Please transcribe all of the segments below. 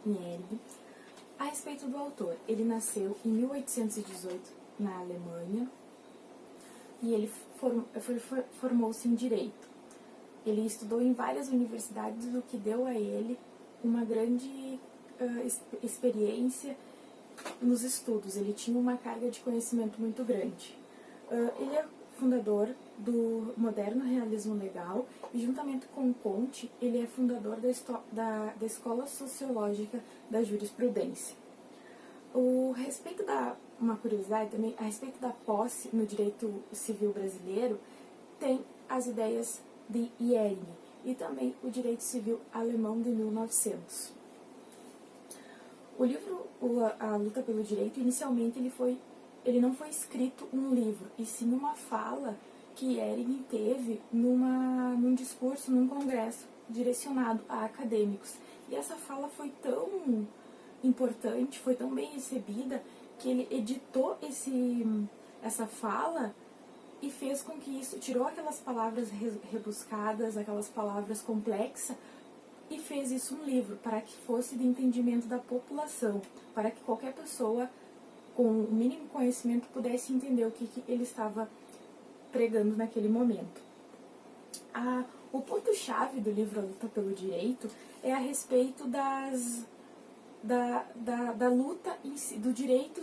Ehring. A respeito do autor, ele nasceu em 1818 na Alemanha e ele formou-se em Direito. Ele estudou em várias universidades, o que deu a ele uma grande experiência nos estudos. Ele tinha uma carga de conhecimento muito grande. Ele é fundador do moderno realismo legal e, juntamente com Comte, ele é fundador da Escola Sociológica da Jurisprudência. Uma curiosidade também, a respeito da posse no direito civil brasileiro, tem as ideias de Ehring e também o direito civil alemão de 1900. O livro A Luta pelo Direito, inicialmente ele não foi escrito um livro, e sim uma fala que Ehring teve num discurso, num congresso direcionado a acadêmicos. E essa fala foi tão importante, foi tão bem recebida, que ele editou essa fala e fez com que isso, tirou aquelas palavras rebuscadas, aquelas palavras complexas, e fez isso um livro, para que fosse de entendimento da população, para que qualquer pessoa com o mínimo conhecimento pudesse entender o que ele estava pregando naquele momento. O ponto-chave do livro A Luta pelo Direito é a respeito da luta em si, do direito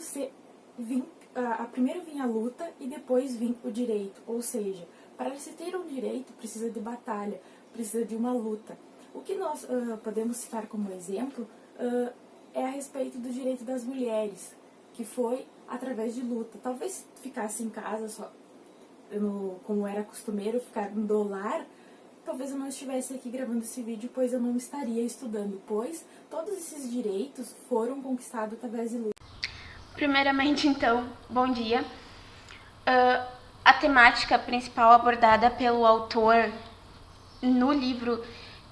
primeiro vinha a luta e depois vinha o direito, ou seja, para se ter um direito precisa de batalha, precisa de uma luta. O que nós podemos citar como exemplo é a respeito do direito das mulheres, que foi através de luta. Talvez ficasse em casa, só como era costumeiro, ficar no lar, talvez eu não estivesse aqui gravando esse vídeo, pois eu não estaria estudando, pois todos esses direitos foram conquistados através de luta. Primeiramente, então, bom dia. A temática principal abordada pelo autor no livro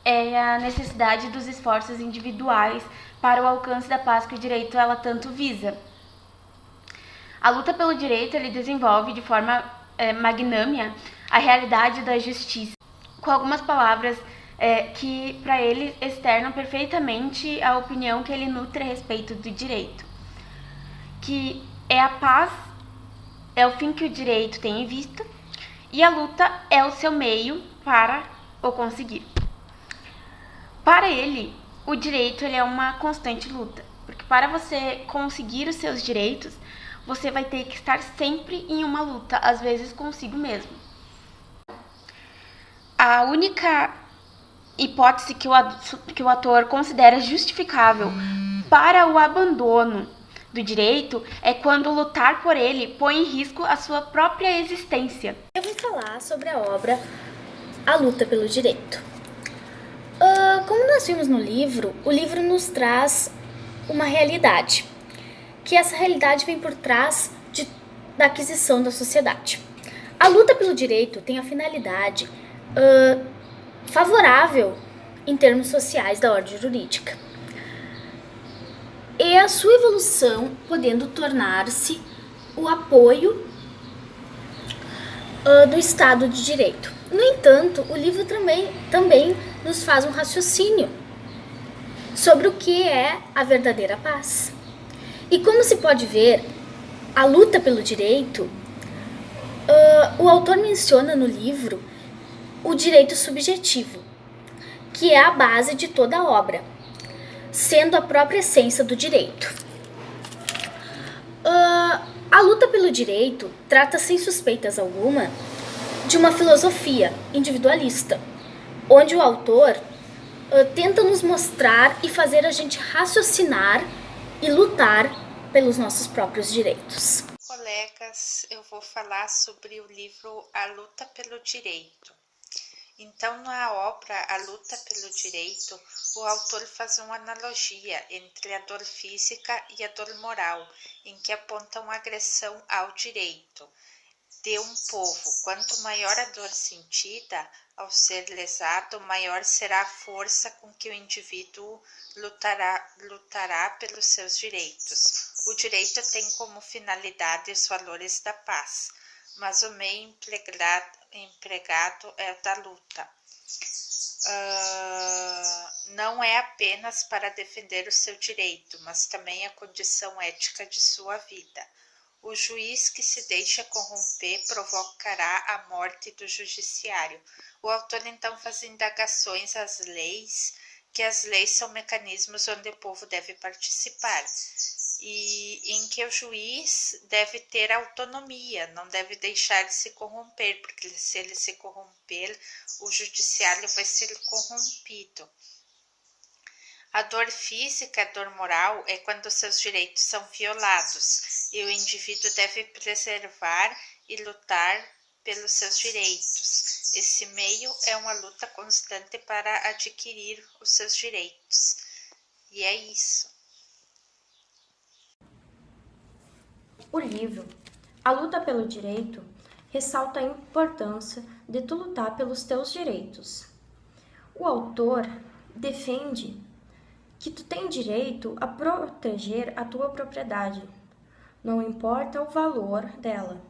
é a necessidade dos esforços individuais para o alcance da paz que o direito ela tanto visa. A luta pelo direito ele desenvolve de forma magnânima a realidade da justiça, com algumas palavras que para ele externam perfeitamente a opinião que ele nutre a respeito do direito, que é a paz, é o fim que o direito tem em vista, e a luta é o seu meio para o conseguir. Para ele, o direito ele é uma constante luta, porque para você conseguir os seus direitos, você vai ter que estar sempre em uma luta, às vezes consigo mesmo. A única hipótese que o autor considera justificável para o abandono do direito é quando lutar por ele põe em risco a sua própria existência. Eu vou falar sobre a obra A Luta pelo Direito. Como nós vimos no livro, o livro nos traz uma realidade, que essa realidade vem por trás da aquisição da sociedade. A luta pelo direito tem a finalidade favorável em termos sociais da ordem jurídica, e a sua evolução podendo tornar-se o apoio do Estado de Direito. No entanto, o livro também nos faz um raciocínio sobre o que é a verdadeira paz. E como se pode ver, a luta pelo direito, o autor menciona no livro o direito subjetivo, que é a base de toda a obra, sendo a própria essência do direito. A luta pelo direito trata, sem suspeitas alguma, de uma filosofia individualista, onde o autor tenta nos mostrar e fazer a gente raciocinar e lutar pelos nossos próprios direitos. Colegas, eu vou falar sobre o livro A Luta pelo Direito. Então, na obra A Luta pelo Direito, o autor faz uma analogia entre a dor física e a dor moral, em que aponta uma agressão ao direito de um povo. Quanto maior a dor sentida ao ser lesado, maior será a força com que o indivíduo lutará pelos seus direitos. O direito tem como finalidade os valores da paz, mas o meio empregado é o da luta. não é apenas para defender o seu direito, mas também a condição ética de sua vida. O juiz que se deixa corromper provocará a morte do judiciário. O autor então faz indagações às leis, que as leis são mecanismos onde o povo deve participar, e em que o juiz deve ter autonomia, não deve deixar de se corromper, porque se ele se corromper, o judiciário vai ser corrompido. A dor física, a dor moral, é quando seus direitos são violados e o indivíduo deve preservar e lutar pelos seus direitos. Esse meio é uma luta constante para adquirir os seus direitos. E é isso. O livro A Luta pelo Direito ressalta a importância de tu lutar pelos teus direitos. O autor defende que tu tem direito a proteger a tua propriedade, não importa o valor dela.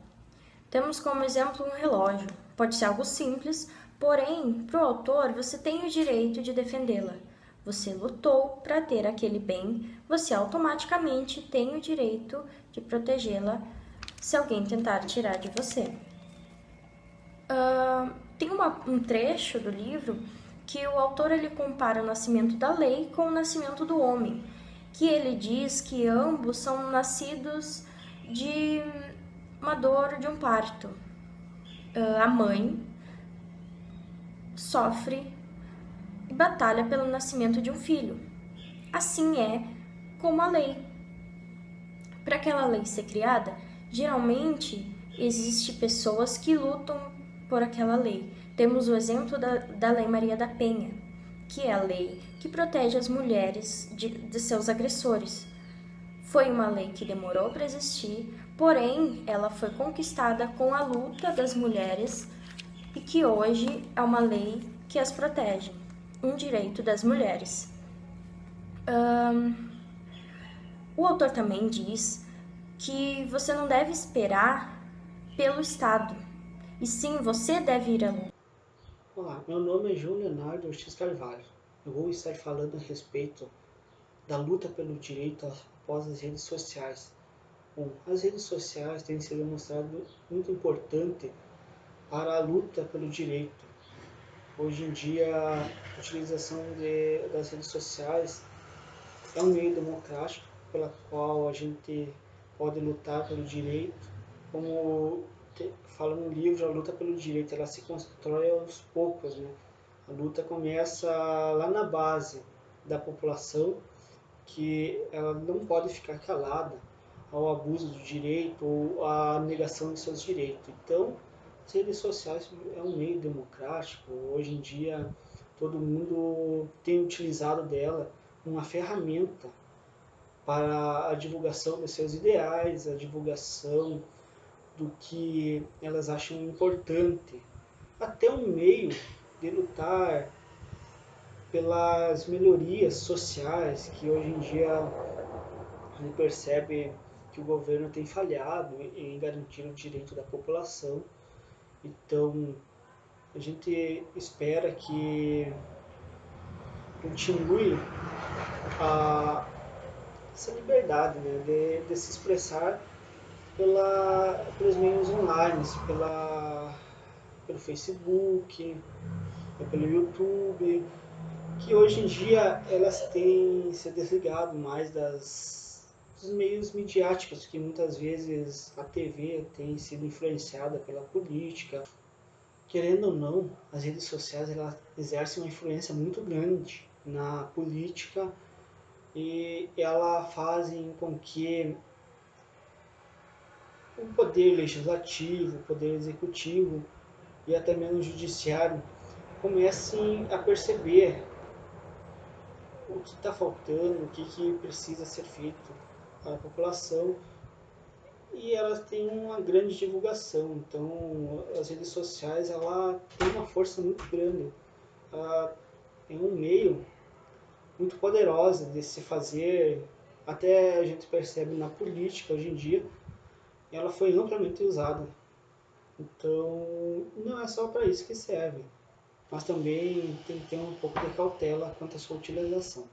Temos como exemplo um relógio. Pode ser algo simples, porém, para o autor, você tem o direito de defendê-la. Você lutou para ter aquele bem, você automaticamente tem o direito de protegê-la se alguém tentar tirar de você. Tem um trecho do livro que o autor ele compara o nascimento da lei com o nascimento do homem, que ele diz que ambos são nascidos de uma dor de um parto. A mãe sofre e batalha pelo nascimento de um filho. Assim é como a lei. Para aquela lei ser criada, geralmente existem pessoas que lutam por aquela lei. Temos o exemplo da Lei Maria da Penha, que é a lei que protege as mulheres de seus agressores. Foi uma lei que demorou para existir, porém ela foi conquistada com a luta das mulheres e que hoje é uma lei que as protege, um direito das mulheres. O autor também diz que você não deve esperar pelo Estado, e sim você deve ir à luta. Olá, meu nome é João Leonardo Ortiz Carvalho. Eu vou estar falando a respeito da luta pelo direito após as redes sociais. Bom, as redes sociais têm se demonstrado muito importante para a luta pelo direito. Hoje em dia, a utilização das redes sociais é um meio democrático pela qual a gente pode lutar pelo direito. Como fala no livro, a luta pelo direito, ela se constrói aos poucos, né? A luta começa lá na base da população, que ela não pode ficar calada ao abuso do direito ou à negação de seus direitos. Então, as redes sociais é um meio democrático. Hoje em dia, todo mundo tem utilizado dela uma ferramenta para a divulgação dos seus ideais, a divulgação do que elas acham importante, até um meio de lutar pelas melhorias sociais que hoje em dia a gente percebe que o governo tem falhado em garantir o direito da população. Então, a gente espera que continue essa liberdade, né, de se expressar pelos meios online, pelo Facebook, pelo YouTube, que hoje em dia elas têm se desligado mais dos meios midiáticos, que muitas vezes a TV tem sido influenciada pela política. Querendo ou não, as redes sociais elas exercem uma influência muito grande na política e elas fazem com que o poder legislativo, o poder executivo e até mesmo o judiciário comecem a perceber o que está faltando, o que precisa ser feito para a população, e elas têm uma grande divulgação. Então, as redes sociais ela tem uma força muito grande, ela é um meio muito poderoso de se fazer, até a gente percebe na política hoje em dia, ela foi amplamente usada. Então, não é só para isso que serve. mas também tem que ter um pouco de cautela quanto à sua utilização.